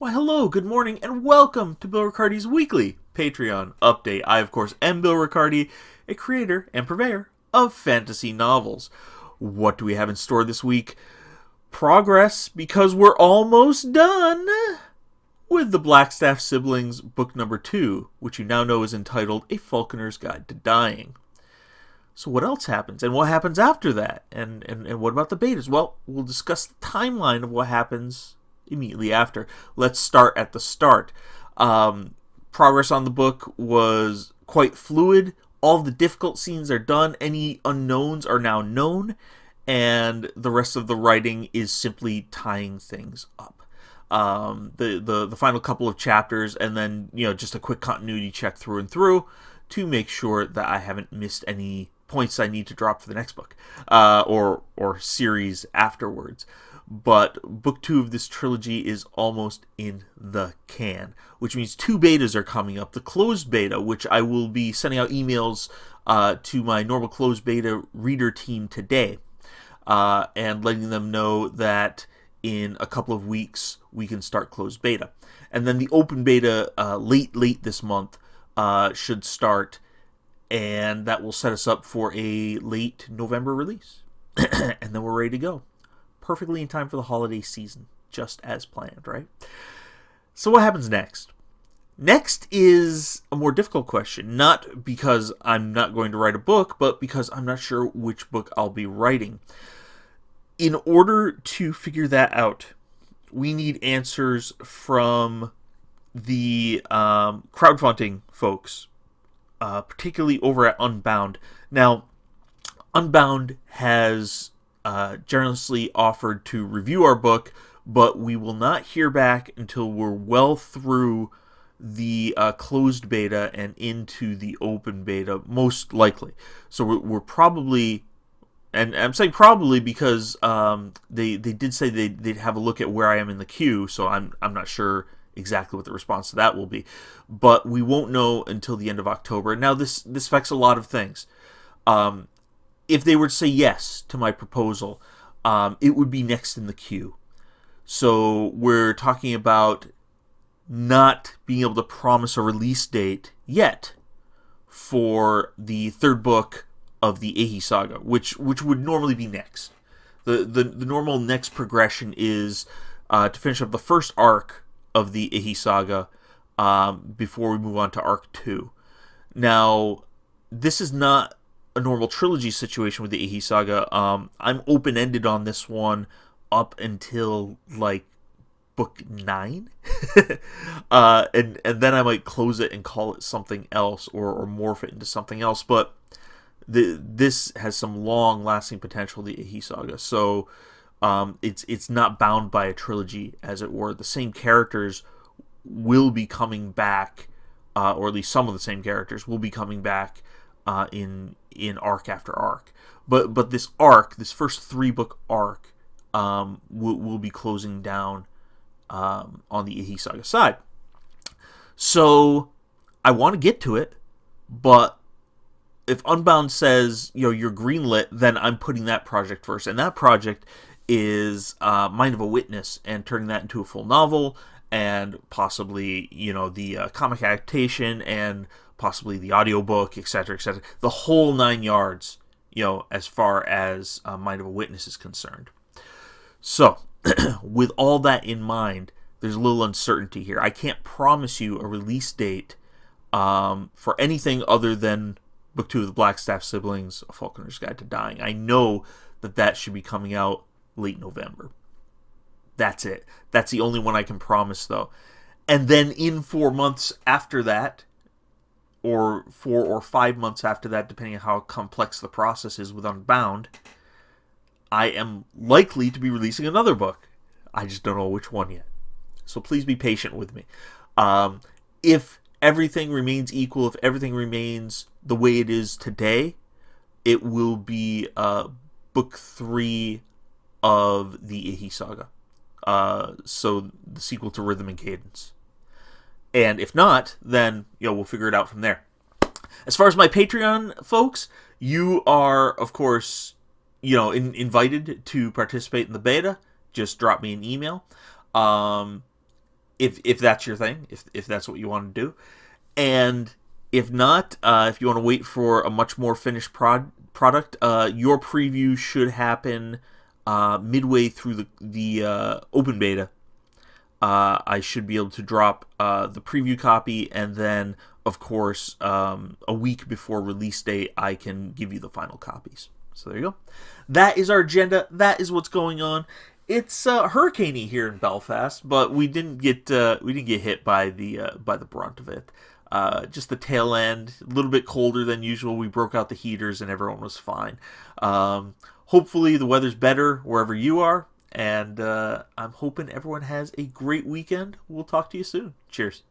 Why, hello, good morning, and welcome to Bill Riccardi's weekly Patreon update. I, of course, am Bill Riccardi, a creator and purveyor of fantasy novels. What do we have in store this week? Progress, because we're almost done with the Blackstaff Siblings book number 2, which you now know is entitled A Falconer's Guide to Dying. So what else happens? And what happens after that? And what about the betas? Well, we'll discuss the timeline of what happens immediately after. Let's start at the start. Progress on the book was quite fluid. All the difficult scenes are done. Any unknowns are now known. And the rest of the writing is simply tying things up. The final couple of chapters, and then just a quick continuity check through and through to make sure that I haven't missed any points I need to drop for the next book or series afterwards. But book 2 of this trilogy is almost in the can, which means 2 betas are coming up. The closed beta, which I will be sending out emails to my normal closed beta reader team today, and letting them know that in a couple of weeks we can start closed beta. And then the open beta late this month should start, and that will set us up for a late November release. And then we're ready to go. Perfectly in time for the holiday season, just as planned, right? So what happens next? Next is a more difficult question, not because I'm not going to write a book, but because I'm not sure which book I'll be writing. In order to figure that out, we need answers from the crowdfunding folks, particularly over at Unbound. Now, Unbound has generously offered to review our book, but we will not hear back until we're well through the closed beta and into the open beta, most likely. So we're probably, and I'm saying probably because they did say they'd have a look at where I am in the queue, so I'm not sure exactly what the response to that will be. But we won't know until the end of October. Now, this affects a lot of things. If they were to say yes to my proposal, it would be next in the queue. So we're talking about not being able to promise a release date yet for the third book of the Ehi Saga, which would normally be next. The normal next progression is to finish up the first arc of the Ehi Saga before we move on to arc 2. Now, this is not a normal trilogy situation with the Ehi Saga. I'm open-ended on this one up until book 9, and then I might close it and call it something else or morph it into something else. But this has some long-lasting potential, the Ehi Saga. So it's not bound by a trilogy, as it were. The same characters will be coming back, or at least some of the same characters will be coming back in arc after arc, but this arc, this first 3-book arc, will be closing down on the Ehi Saga side. So I want to get to it, but if Unbound says you're greenlit, then I'm putting that project first, and that project is Mind of a Witness, and turning that into a full novel, and possibly the comic adaptation, and possibly the audiobook, etc., etc. The whole 9 yards, as far as Mind of a Witness is concerned. So, with all that in mind, there's a little uncertainty here. I can't promise you a release date for anything other than Book 2 of the Blackstaff Siblings, A Falconer's Guide to Dying. I know that should be coming out late November. That's it. That's the only one I can promise, though. And then in 4 months after that, or 4 or 5 months after that, depending on how complex the process is with Unbound, I am likely to be releasing another book. I just don't know which one yet. So please be patient with me. If everything remains equal, if everything remains the way it is today, it will be book 3 of the Ehi Saga. So the sequel to Rhythm and Cadence. And if not, then we'll figure it out from there. As far as my Patreon folks, you are, of course, invited to participate in the beta. Just drop me an email. if that's your thing, if that's what you want to do. And if not, if you want to wait for a much more finished product, your preview should happen midway through the open beta. I should be able to drop the preview copy, and then, of course, a week before release date, I can give you the final copies. So there you go. That is our agenda. That is what's going on. It's hurricaney here in Belfast, but we didn't get hit by the brunt of it. Just the tail end, a little bit colder than usual. We broke out the heaters and everyone was fine. Hopefully the weather's better wherever you are, and I'm hoping everyone has a great weekend. We'll talk to you soon. Cheers.